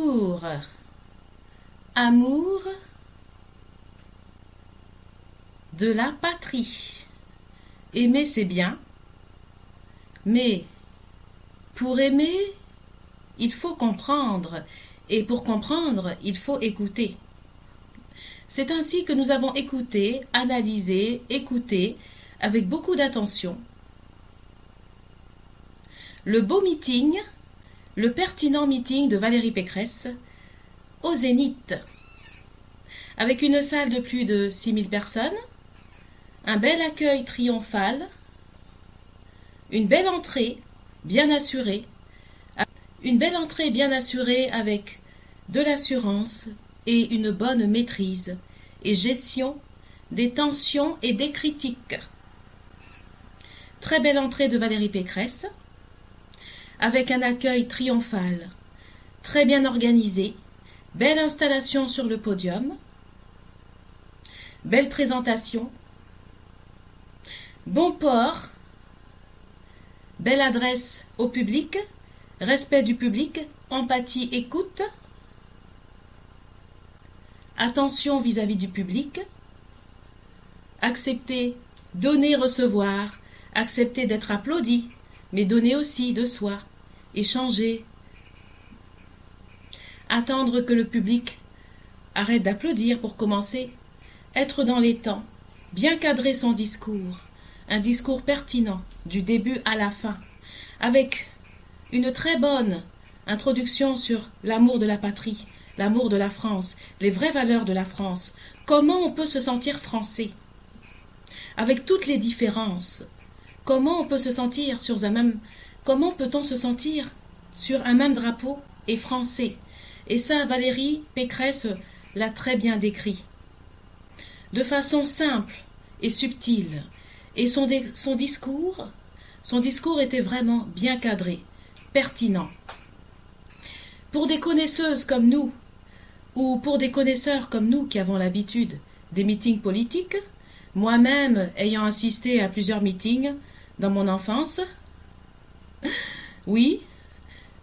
Amour, amour de la patrie. Aimer, c'est bien, mais pour aimer, il faut comprendre, et pour comprendre, il faut écouter. C'est ainsi que nous avons écouté, analysé, écouté, avec beaucoup d'attention, le beau meeting, le pertinent meeting de Valérie Pécresse au Zénith, avec une salle de plus de 6000 personnes, un bel accueil triomphal, une belle entrée bien assurée, avec de l'assurance et une bonne maîtrise et gestion des tensions et des critiques. Très belle entrée de Valérie Pécresse, avec un accueil triomphal, très bien organisé, belle installation sur le podium, belle présentation, bon port, belle adresse au public, respect du public, empathie, écoute, attention vis-à-vis du public, accepter, donner, recevoir, accepter d'être applaudi, mais donner aussi de soi, échanger, attendre que le public arrête d'applaudir pour commencer, être dans les temps, bien cadrer son discours, un discours pertinent du début à la fin, avec une très bonne introduction sur l'amour de la patrie, l'amour de la France, les vraies valeurs de la France, comment on peut se sentir français, avec toutes les différences, comment on peut se sentir comment peut-on se sentir sur un même drapeau et français. Et ça, Valérie Pécresse l'a très bien décrit, de façon simple et subtile. Et son discours était vraiment bien cadré, pertinent. Pour des connaisseuses comme nous, ou pour des connaisseurs comme nous qui avons l'habitude des meetings politiques, moi-même ayant assisté à plusieurs meetings dans mon enfance, oui,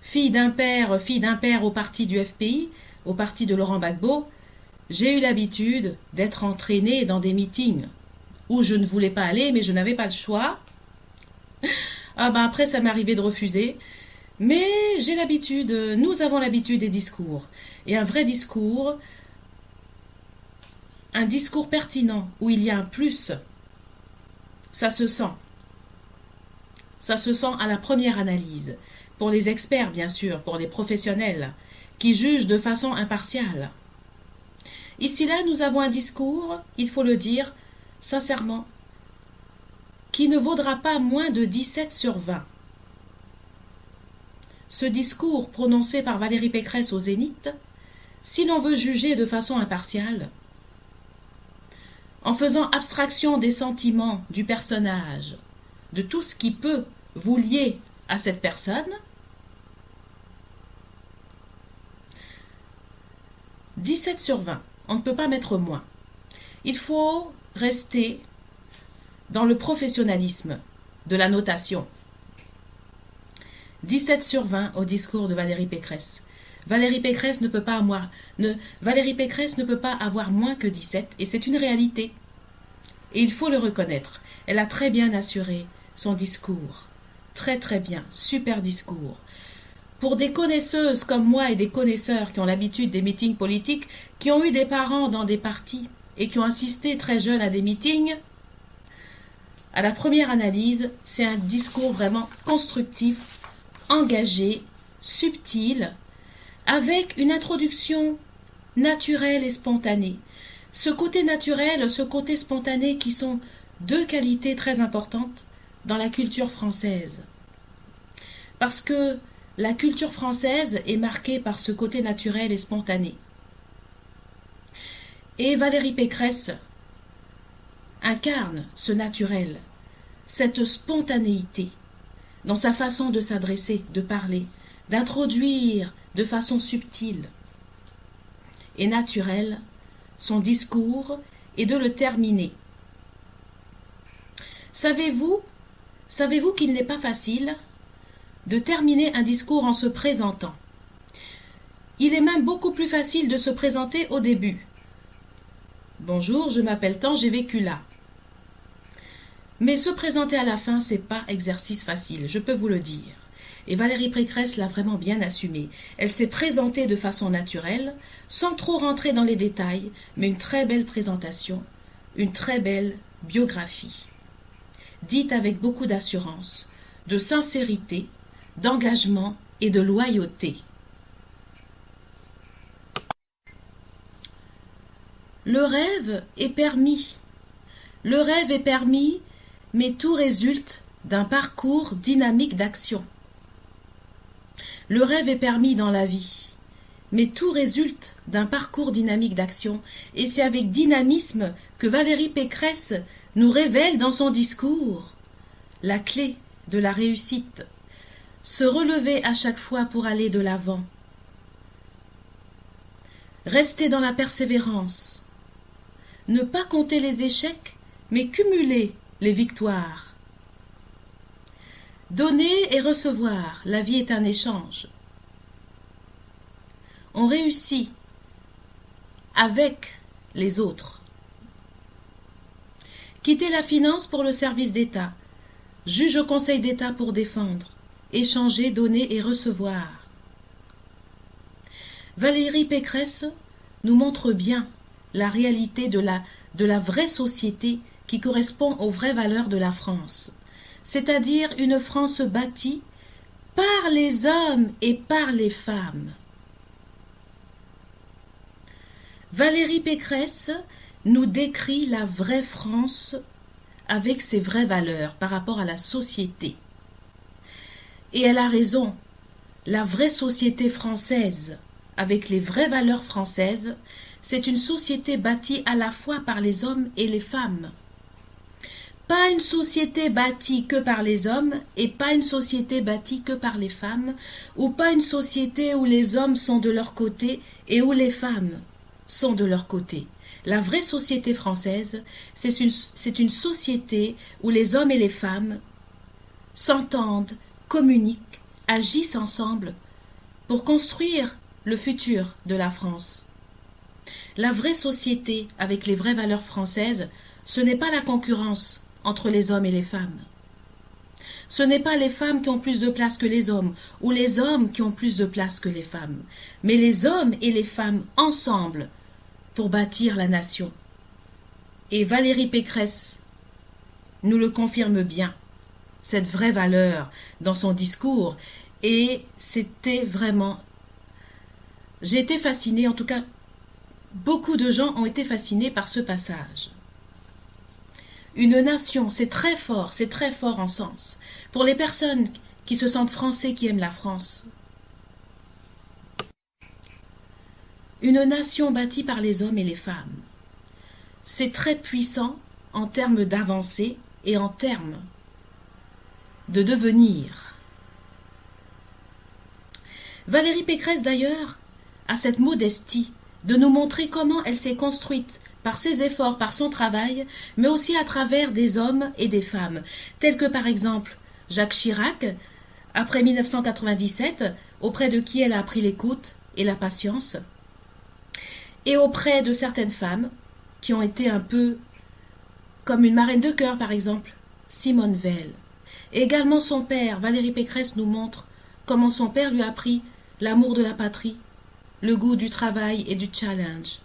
fille d'un père au parti du FPI, au parti de Laurent Gbagbo, j'ai eu l'habitude d'être entraînée dans des meetings où je ne voulais pas aller, mais je n'avais pas le choix. Après, ça m'est arrivé de refuser. Mais j'ai l'habitude, nous avons l'habitude des discours. Et un vrai discours, un discours pertinent, où il y a un plus, ça se sent. Ça se sent à la première analyse. Pour les experts, bien sûr, pour les professionnels, qui jugent de façon impartiale. Ici, là, nous avons un discours, il faut le dire, sincèrement, qui ne vaudra pas moins de 17 sur 20. Ce discours prononcé par Valérie Pécresse au Zénith, si l'on veut juger de façon impartiale, en faisant abstraction des sentiments du personnage, de tout ce qui peut vous lier à cette personne, 17 sur 20, on ne peut pas mettre moins. Il faut rester dans le professionnalisme de la notation. 17 sur 20 au discours de Valérie Pécresse. Valérie Pécresse ne peut pas avoir moins que 17, et c'est une réalité. Et il faut le reconnaître. Elle a très bien assuré son discours. Très très bien, super discours. Pour des connaisseuses comme moi et des connaisseurs qui ont l'habitude des meetings politiques, qui ont eu des parents dans des partis et qui ont assisté très jeunes à des meetings, à la première analyse, c'est un discours vraiment constructif, engagé, subtil, avec une introduction naturelle et spontanée. Ce côté naturel, ce côté spontané qui sont deux qualités très importantes dans la culture française. Parce que la culture française est marquée par ce côté naturel et spontané. Et Valérie Pécresse incarne ce naturel, cette spontanéité, dans sa façon de s'adresser, de parler, d'introduire de façon subtile et naturelle son discours et de le terminer. Savez-vous qu'il n'est pas facile de terminer un discours en se présentant? Il est même beaucoup plus facile de se présenter au début. Bonjour, je m'appelle tant, j'ai vécu là. Mais se présenter à la fin, c'est pas exercice facile, je peux vous le dire. Et Valérie Pécresse l'a vraiment bien assumé. Elle s'est présentée de façon naturelle, sans trop rentrer dans les détails, mais une très belle présentation, une très belle biographie. Dite avec beaucoup d'assurance, de sincérité, d'engagement et de loyauté. Le rêve est permis. Le rêve est permis, mais tout résulte d'un parcours dynamique d'action. Le rêve est permis dans la vie, mais tout résulte d'un parcours dynamique d'action, et c'est avec dynamisme que Valérie Pécresse nous révèle dans son discours la clé de la réussite, se relever à chaque fois pour aller de l'avant, rester dans la persévérance, ne pas compter les échecs, mais cumuler les victoires. Donner et recevoir, la vie est un échange. On réussit avec les autres. Quitter la finance pour le service d'État, juge au Conseil d'État pour défendre, échanger, donner et recevoir. Valérie Pécresse nous montre bien la réalité de la vraie société qui correspond aux vraies valeurs de la France, c'est-à-dire une France bâtie par les hommes et par les femmes. Valérie Pécresse nous décrit la vraie France avec ses vraies valeurs par rapport à la société. Et elle a raison, la vraie société française, avec les vraies valeurs françaises, c'est une société bâtie à la fois par les hommes et les femmes. Pas une société bâtie que par les hommes et pas une société bâtie que par les femmes, ou pas une société où les hommes sont de leur côté et où les femmes sont de leur côté. La vraie société française, c'est une société où les hommes et les femmes s'entendent, communiquent, agissent ensemble pour construire le futur de la France. La vraie société avec les vraies valeurs françaises, ce n'est pas la concurrence entre les hommes et les femmes. Ce n'est pas les femmes qui ont plus de place que les hommes, ou les hommes qui ont plus de place que les femmes, mais les hommes et les femmes ensemble pour bâtir la nation. Et Valérie Pécresse nous le confirme bien, cette vraie valeur dans son discours, et c'était vraiment... J'ai été fascinée, en tout cas, beaucoup de gens ont été fascinés par ce passage. Une nation, c'est très fort en sens. Pour les personnes qui se sentent français, qui aiment la France. Une nation bâtie par les hommes et les femmes. C'est très puissant en termes d'avancée et en termes de devenir. Valérie Pécresse, d'ailleurs, a cette modestie de nous montrer comment elle s'est construite par ses efforts, par son travail, mais aussi à travers des hommes et des femmes, tels que par exemple Jacques Chirac, après 1997, auprès de qui elle a appris l'écoute et la patience, et auprès de certaines femmes qui ont été un peu comme une marraine de cœur, par exemple Simone Veil. Et également son père, Valérie Pécresse nous montre comment son père lui a appris l'amour de la patrie, le goût du travail et du challenge.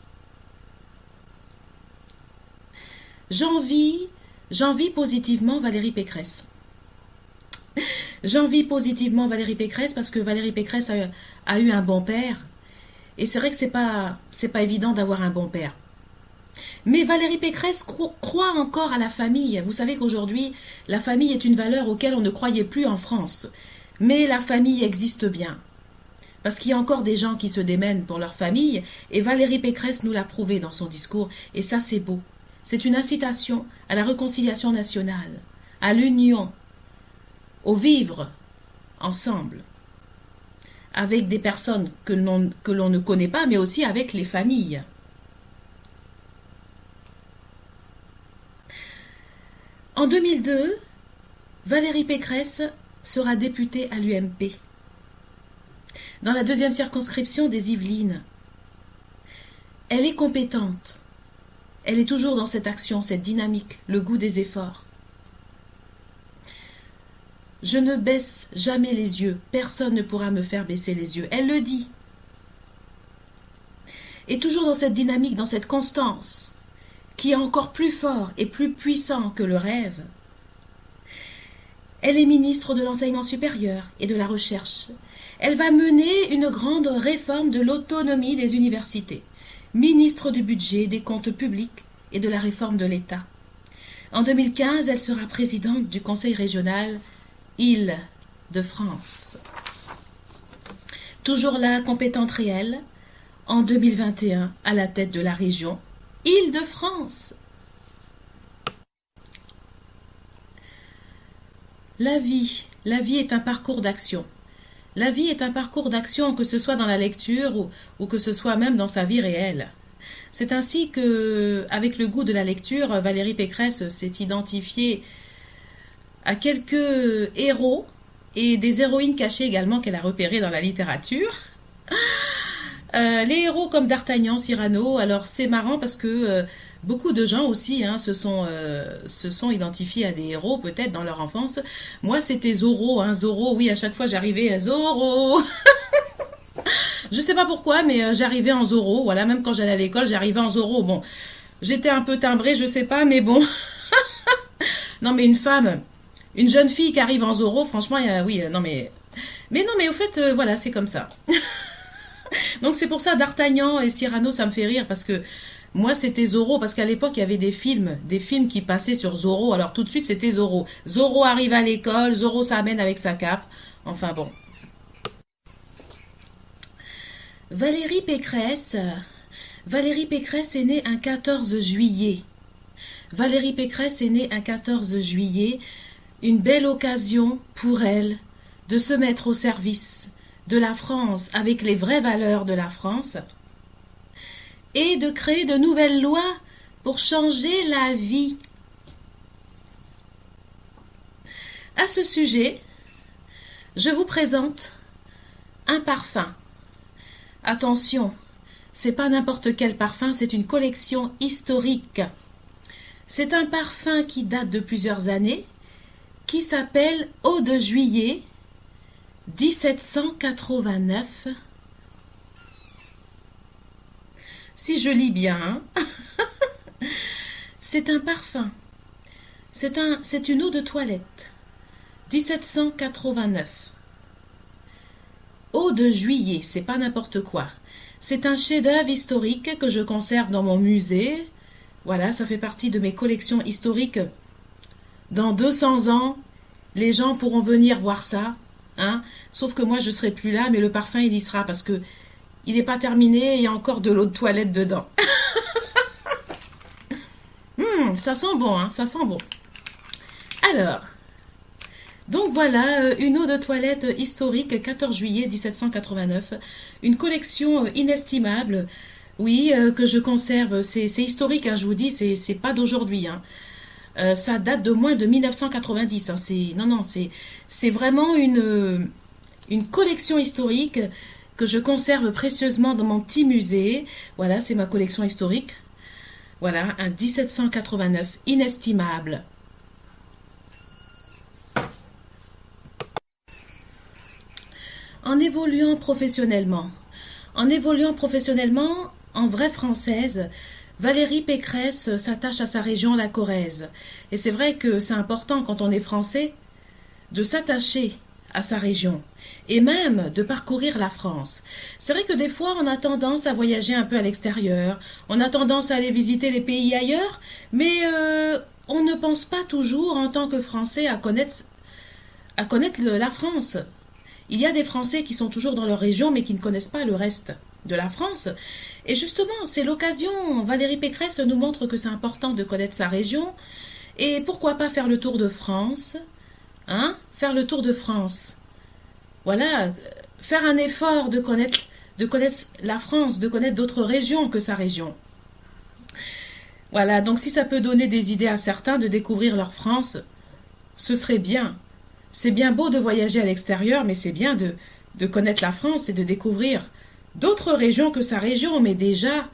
J'envie positivement Valérie Pécresse. J'envie positivement Valérie Pécresse parce que Valérie Pécresse a eu un bon père. Et c'est vrai que c'est pas évident d'avoir un bon père. Mais Valérie Pécresse croit encore à la famille. Vous savez qu'aujourd'hui, la famille est une valeur auquel on ne croyait plus en France. Mais la famille existe bien. Parce qu'il y a encore des gens qui se démènent pour leur famille. Et Valérie Pécresse nous l'a prouvé dans son discours. Et ça, c'est beau. C'est une incitation à la réconciliation nationale, à l'union, au vivre ensemble, avec des personnes que l'on ne connaît pas, mais aussi avec les familles. En 2002, Valérie Pécresse sera députée à l'UMP. dans la 2e circonscription des Yvelines. Elle est compétente. Elle est toujours dans cette action, cette dynamique, le goût des efforts. Je ne baisse jamais les yeux. Personne ne pourra me faire baisser les yeux. Elle le dit. Et toujours dans cette dynamique, dans cette constance, qui est encore plus fort et plus puissant que le rêve. Elle est ministre de l'enseignement supérieur et de la recherche. Elle va mener une grande réforme de l'autonomie des universités. Ministre du budget, des comptes publics et de la réforme de l'État. En 2015, elle sera présidente du conseil régional Île-de-France. Toujours là, compétente réelle, en 2021, à la tête de la région Île-de-France. La vie est un parcours d'action. La vie est un parcours d'action, que ce soit dans la lecture ou que ce soit même dans sa vie réelle. C'est ainsi que, avec le goût de la lecture, Valérie Pécresse s'est identifiée à quelques héros et des héroïnes cachées également qu'elle a repérées dans la littérature. Les héros comme D'Artagnan, Cyrano, alors c'est marrant parce que beaucoup de gens aussi se sont identifiés à des héros peut-être dans leur enfance. Moi c'était Zorro, Zorro, oui à chaque fois j'arrivais à Zorro. Je sais pas pourquoi mais j'arrivais en Zorro, voilà, même quand j'allais à l'école j'arrivais en Zorro. Bon, j'étais un peu timbrée, je sais pas, mais bon. Non mais une jeune fille qui arrive en Zorro, franchement, oui, non mais non mais au fait, voilà, c'est comme ça. Donc c'est pour ça D'Artagnan et Cyrano, ça me fait rire parce que moi c'était Zorro, parce qu'à l'époque il y avait des films qui passaient sur Zorro, alors tout de suite c'était Zorro. Zorro arrive à l'école, Zorro s'amène avec sa cape, enfin bon. Valérie Pécresse est née un 14 juillet. Valérie Pécresse est née un 14 juillet, une belle occasion pour elle de se mettre au service de la France avec les vraies valeurs de la France et de créer de nouvelles lois pour changer la vie. À ce sujet, je vous présente un parfum. Attention, c'est pas n'importe quel parfum, c'est une collection historique. C'est un parfum qui date de plusieurs années, qui s'appelle Eau de Juillet 1789. Si je lis bien, c'est un parfum. C'est une eau de toilette. 1789. Eau de Juillet, c'est pas n'importe quoi. C'est un chef-d'œuvre historique que je conserve dans mon musée. Voilà, ça fait partie de mes collections historiques. Dans 200 ans, les gens pourront venir voir ça. Sauf que moi, je serai plus là, mais le parfum, il y sera parce que il n'est pas terminé, il y a encore de l'eau de toilette dedans. Ça sent bon, ça sent bon. Alors, donc voilà, une eau de toilette historique, 14 juillet 1789, une collection inestimable, oui, que je conserve, c'est historique, je vous dis, c'est pas d'aujourd'hui, ça date de moins de 1990, c'est vraiment une collection historique que je conserve précieusement dans mon petit musée. Voilà, c'est ma collection historique. Voilà, un 1789 inestimable. En évoluant professionnellement, en vraie française, Valérie Pécresse s'attache à sa région, la Corrèze. Et c'est vrai que c'est important quand on est français de s'attacher à sa région et même de parcourir la France. C'est vrai que des fois on a tendance à voyager un peu à l'extérieur, on a tendance à aller visiter les pays ailleurs, mais on ne pense pas toujours en tant que Français à connaître la France. Il y a des Français qui sont toujours dans leur région mais qui ne connaissent pas le reste de la France. Et justement, c'est l'occasion. Valérie Pécresse nous montre que c'est important de connaître sa région. Et pourquoi pas faire le tour de France, faire le tour de France. Voilà, faire un effort de connaître la France, de connaître d'autres régions que sa région. Voilà, donc si ça peut donner des idées à certains de découvrir leur France, ce serait bien. C'est bien beau de voyager à l'extérieur, mais c'est bien de connaître la France et de découvrir d'autres régions que sa région. Mais déjà,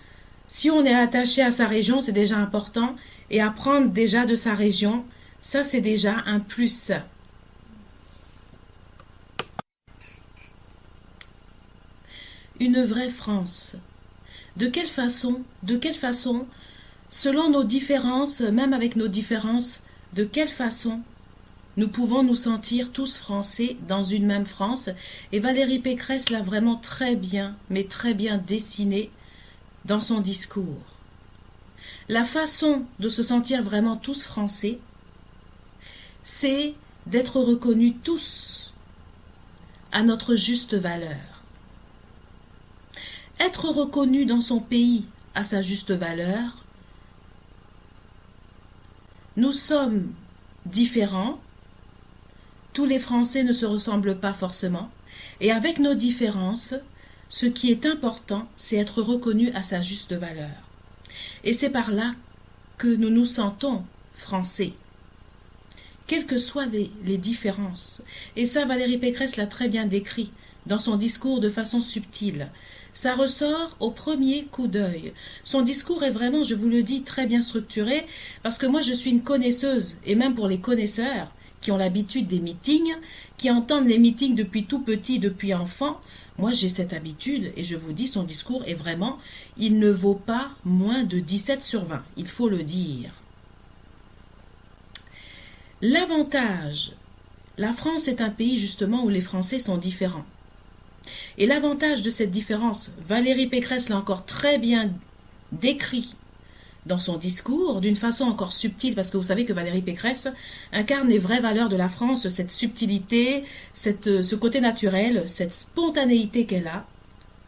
si on est attaché à sa région, c'est déjà important. Et apprendre déjà de sa région, ça c'est déjà un plus. Une vraie France. De quelle façon, selon nos différences, même avec nos différences, de quelle façon nous pouvons nous sentir tous français dans une même France? Et Valérie Pécresse l'a vraiment très bien, mais très bien dessiné dans son discours. La façon de se sentir vraiment tous français, c'est d'être reconnus tous à notre juste valeur. Être reconnu dans son pays à sa juste valeur. Nous sommes différents. Tous les Français ne se ressemblent pas forcément. Et avec nos différences, ce qui est important, c'est être reconnu à sa juste valeur. Et c'est par là que nous nous sentons français, quelles que soient les différences. Et ça, Valérie Pécresse l'a très bien décrit dans son discours de façon subtile. Ça ressort au premier coup d'œil. Son discours est vraiment, je vous le dis, très bien structuré, parce que moi je suis une connaisseuse, et même pour les connaisseurs qui ont l'habitude des meetings, qui entendent les meetings depuis tout petit, depuis enfant, moi j'ai cette habitude, et je vous dis, son discours est vraiment, il ne vaut pas moins de 17 sur 20, il faut le dire. L'avantage, la France est un pays justement où les Français sont différents. Et l'avantage de cette différence, Valérie Pécresse l'a encore très bien décrit dans son discours, d'une façon encore subtile, parce que vous savez que Valérie Pécresse incarne les vraies valeurs de la France, cette subtilité, ce côté naturel, cette spontanéité qu'elle a.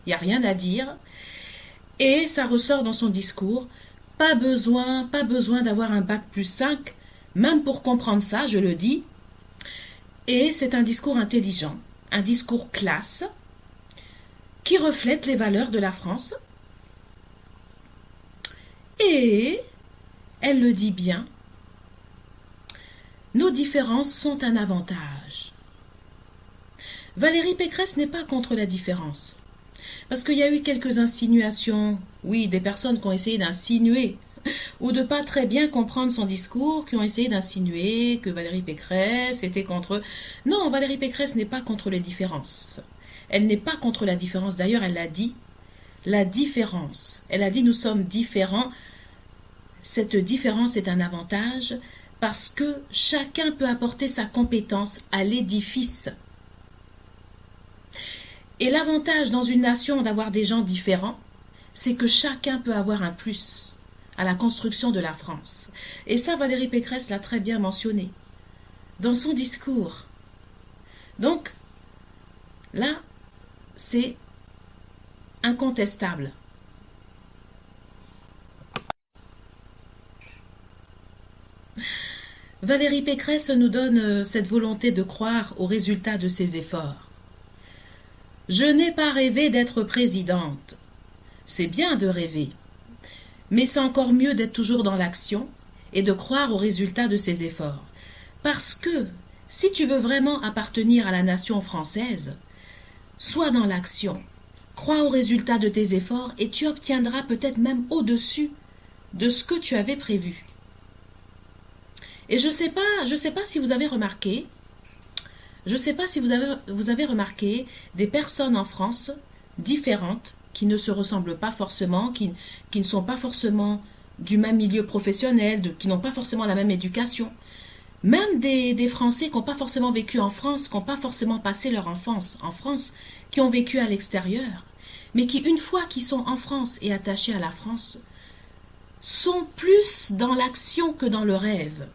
Il n'y a rien à dire. Et ça ressort dans son discours. Pas besoin d'avoir un bac plus 5, même pour comprendre ça, je le dis. Et c'est un discours intelligent, un discours classe, qui reflète les valeurs de la France. Et, elle le dit bien, nos différences sont un avantage. Valérie Pécresse n'est pas contre la différence. Parce qu'il y a eu quelques insinuations, oui, des personnes qui ont essayé d'insinuer, ou de pas très bien comprendre son discours, qui ont essayé d'insinuer que Valérie Pécresse était contre... Non, Valérie Pécresse n'est pas contre les différences. Elle n'est pas contre la différence. D'ailleurs, elle l'a dit, la différence. Elle a dit nous sommes différents. Cette différence est un avantage parce que chacun peut apporter sa compétence à l'édifice. Et l'avantage dans une nation d'avoir des gens différents, c'est que chacun peut avoir un plus à la construction de la France. Et ça, Valérie Pécresse l'a très bien mentionné dans son discours. Donc, là, c'est incontestable. Valérie Pécresse nous donne cette volonté de croire aux résultats de ses efforts. Je n'ai pas rêvé d'être présidente. C'est bien de rêver, mais c'est encore mieux d'être toujours dans l'action et de croire aux résultats de ses efforts. Parce que si tu veux vraiment appartenir à la nation française, sois dans l'action, crois aux résultats de tes efforts et tu obtiendras peut-être même au-dessus de ce que tu avais prévu. Et je sais pas si vous avez remarqué, vous avez remarqué des personnes en France différentes qui ne se ressemblent pas forcément, qui ne sont pas forcément du même milieu professionnel, qui n'ont pas forcément la même éducation. Même des Français qui n'ont pas forcément vécu en France, qui n'ont pas forcément passé leur enfance en France, qui ont vécu à l'extérieur, mais qui, une fois qu'ils sont en France et attachés à la France, sont plus dans l'action que dans le rêve.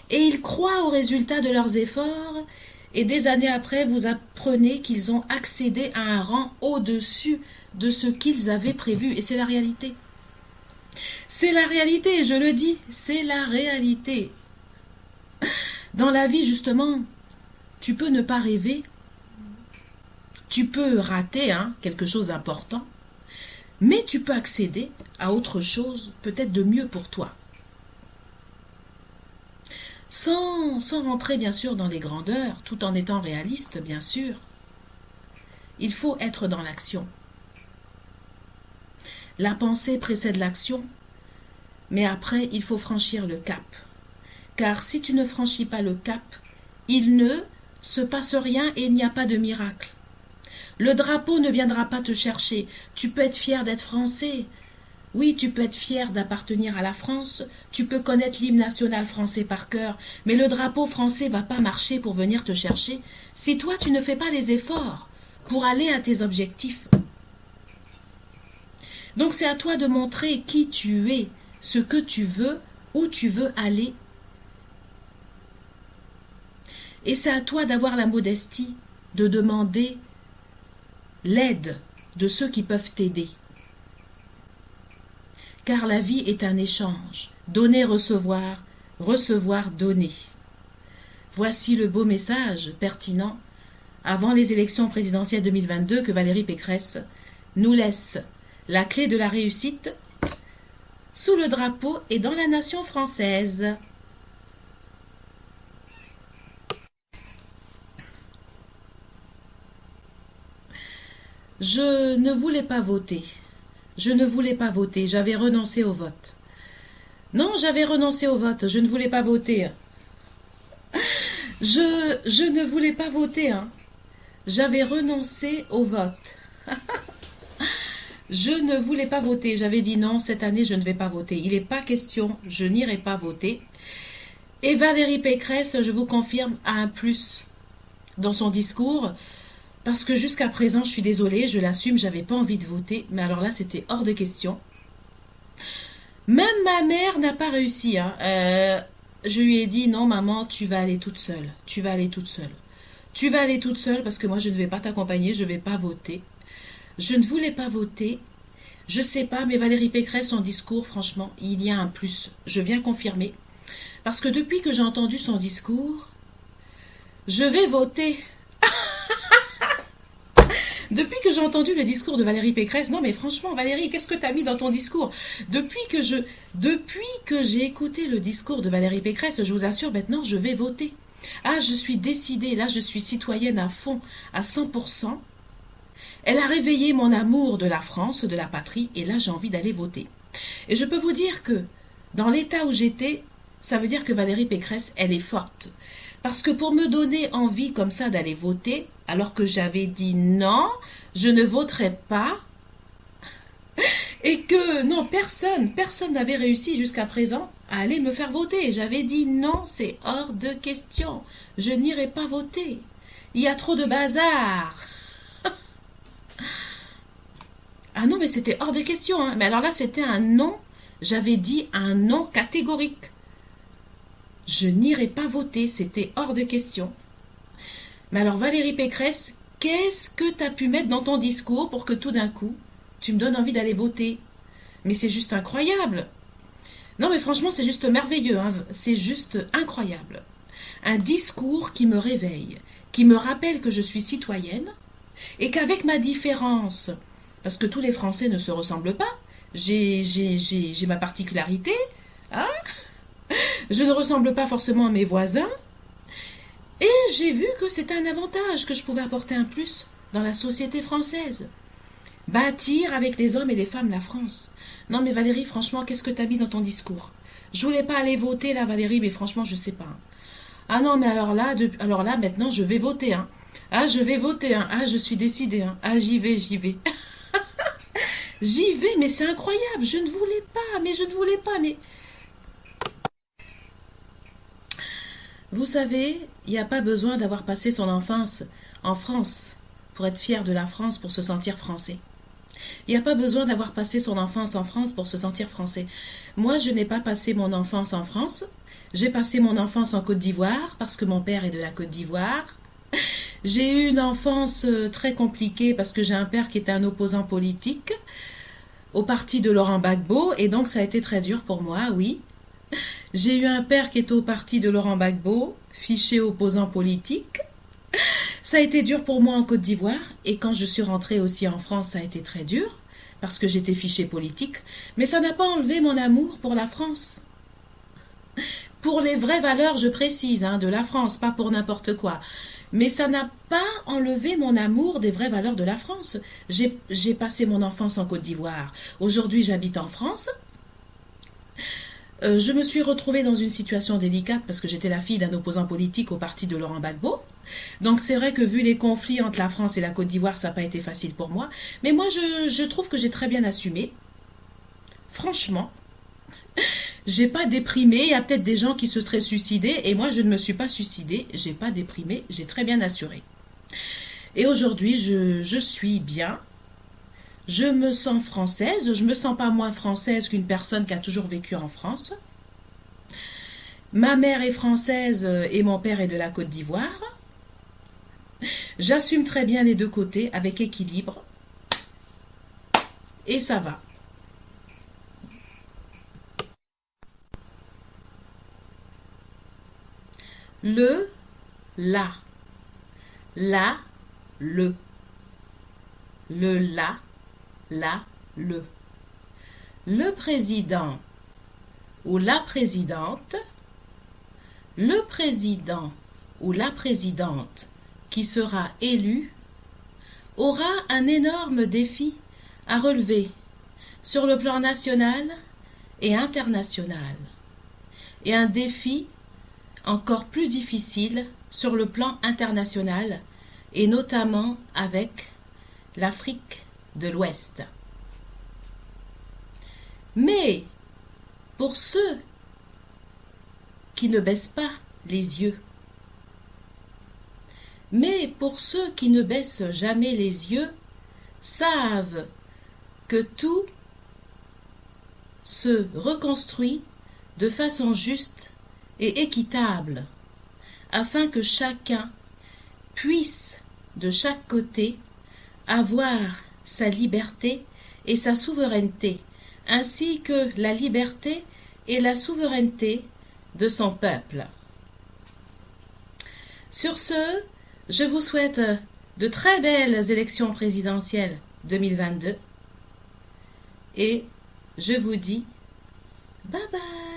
Et ils croient aux résultats de leurs efforts, et des années après, vous apprenez qu'ils ont accédé à un rang au-dessus de ce qu'ils avaient prévu. Et c'est la réalité. C'est la réalité, je le dis, c'est la réalité. Dans la vie, justement, tu peux ne pas rêver, tu peux rater quelque chose d'important, mais tu peux accéder à autre chose, peut-être de mieux pour toi. sans rentrer bien sûr dans les grandeurs, tout en étant réaliste bien sûr. Il faut être dans l'action. La pensée précède l'action, mais après il faut franchir le cap. Car si tu ne franchis pas le cap, il ne se passe rien et il n'y a pas de miracle. Le drapeau ne viendra pas te chercher. Tu peux être fier d'être français. Oui, tu peux être fier d'appartenir à la France. Tu peux connaître l'hymne national français par cœur. Mais le drapeau français va pas marcher pour venir te chercher si toi tu ne fais pas les efforts pour aller à tes objectifs. Donc c'est à toi de montrer qui tu es, ce que tu veux, où tu veux aller. Et c'est à toi d'avoir la modestie de demander l'aide de ceux qui peuvent t'aider. Car la vie est un échange. Donner, recevoir, recevoir, donner. Voici le beau message pertinent avant les élections présidentielles 2022 que Valérie Pécresse nous laisse. La clé de la réussite sous le drapeau et dans la nation française. Je ne voulais pas voter. Je ne voulais pas voter. J'avais renoncé au vote. Non, j'avais renoncé au vote. Je ne voulais pas voter. Je ne voulais pas voter. J'avais renoncé au vote. Je ne voulais pas voter. J'avais dit non, cette année, je ne vais pas voter. Il n'est pas question, je n'irai pas voter. Et Valérie Pécresse, je vous confirme, a un plus dans son discours. Parce que jusqu'à présent, je suis désolée, je l'assume, j'avais pas envie de voter. Mais alors là, c'était hors de question. Même ma mère n'a pas réussi. Je lui ai dit, non maman, tu vas aller toute seule. Tu vas aller toute seule. Tu vas aller toute seule parce que moi, je ne vais pas t'accompagner, je ne vais pas voter. Je ne voulais pas voter. Je sais pas, mais Valérie Pécresse, son discours, franchement, il y a un plus. Je viens confirmer. Parce que depuis que j'ai entendu son discours, je vais voter. Depuis que j'ai entendu le discours de Valérie Pécresse, non mais franchement Valérie, qu'est-ce que tu as mis dans ton discours? Depuis que j'ai écouté le discours de Valérie Pécresse, je vous assure, maintenant je vais voter. Ah, je suis décidée, là je suis citoyenne à fond, à 100%. Elle a réveillé mon amour de la France, de la patrie, et là j'ai envie d'aller voter. Et je peux vous dire que dans l'état où j'étais, ça veut dire que Valérie Pécresse, elle est forte. Parce que pour me donner envie comme ça d'aller voter, alors que j'avais dit non, je ne voterai pas, et que non, personne n'avait réussi jusqu'à présent à aller me faire voter. J'avais dit non, c'est hors de question, je n'irai pas voter. Il y a trop de bazar. Ah non, mais c'était hors de question. Mais alors là, c'était un non. J'avais dit un non catégorique. Je n'irai pas voter, c'était hors de question. Mais alors Valérie Pécresse, qu'est-ce que tu as pu mettre dans ton discours pour que tout d'un coup, tu me donnes envie d'aller voter? Mais c'est juste incroyable. Non mais franchement, c'est juste merveilleux, c'est juste incroyable. Un discours qui me réveille, qui me rappelle que je suis citoyenne et qu'avec ma différence, parce que tous les Français ne se ressemblent pas, j'ai ma particularité, je ne ressemble pas forcément à mes voisins. Et j'ai vu que c'était un avantage, que je pouvais apporter un plus dans la société française. Bâtir avec les hommes et les femmes la France. Non mais Valérie, franchement, qu'est-ce que tu as mis dans ton discours? Je voulais pas aller voter là, Valérie, mais franchement, je sais pas. Ah non, mais alors là, maintenant, je vais voter. Ah, je vais voter. Ah, je suis décidée. Ah, j'y vais. J'y vais, mais c'est incroyable. Je ne voulais pas, mais... Vous savez, il n'y a pas besoin d'avoir passé son enfance en France pour être fier de la France, pour se sentir français. Il n'y a pas besoin d'avoir passé son enfance en France pour se sentir français. Moi, je n'ai pas passé mon enfance en France. J'ai passé mon enfance en Côte d'Ivoire parce que mon père est de la Côte d'Ivoire. J'ai eu une enfance très compliquée parce que j'ai un père qui était un opposant politique au parti de Laurent Gbagbo et donc ça a été très dur pour moi, oui. J'ai eu un père qui était au parti de Laurent Gbagbo, fiché opposant politique. Ça a été dur pour moi en Côte d'Ivoire et quand je suis rentrée aussi en France, ça a été très dur parce que j'étais fiché politique. Mais ça n'a pas enlevé mon amour pour la France. pour les vraies valeurs, je précise, hein, de la France, pas pour n'importe quoi. Mais ça n'a pas enlevé mon amour des vraies valeurs de la France. J'ai passé mon enfance en Côte d'Ivoire. Aujourd'hui, j'habite en France. Je me suis retrouvée dans une situation délicate parce que j'étais la fille d'un opposant politique au parti de Laurent Gbagbo. Donc c'est vrai que vu les conflits entre la France et la Côte d'Ivoire, ça n'a pas été facile pour moi. Mais moi, je trouve que j'ai très bien assumé. Franchement, j'ai pas déprimé. Il y a peut-être des gens qui se seraient suicidés et moi, je ne me suis pas suicidée. J'ai pas déprimé. J'ai très bien assuré. Et aujourd'hui, je suis bien. Je me sens française, je ne me sens pas moins française qu'une personne qui a toujours vécu en France. Ma mère est française et mon père est de la Côte d'Ivoire. J'assume très bien les deux côtés avec équilibre. Et ça va. Le, la. La, le. Le, la. La, le. Le président ou la présidente, le président ou la présidente qui sera élu aura un énorme défi à relever sur le plan national et international, et un défi encore plus difficile sur le plan international, et notamment avec l'Afrique de l'Ouest. Mais pour ceux qui ne baissent pas les yeux, mais pour ceux qui ne baissent jamais les yeux, savent que tout se reconstruit de façon juste et équitable, afin que chacun puisse de chaque côté avoir sa liberté et sa souveraineté, ainsi que la liberté et la souveraineté de son peuple. Sur ce, je vous souhaite de très belles élections présidentielles 2022 et je vous dis bye bye.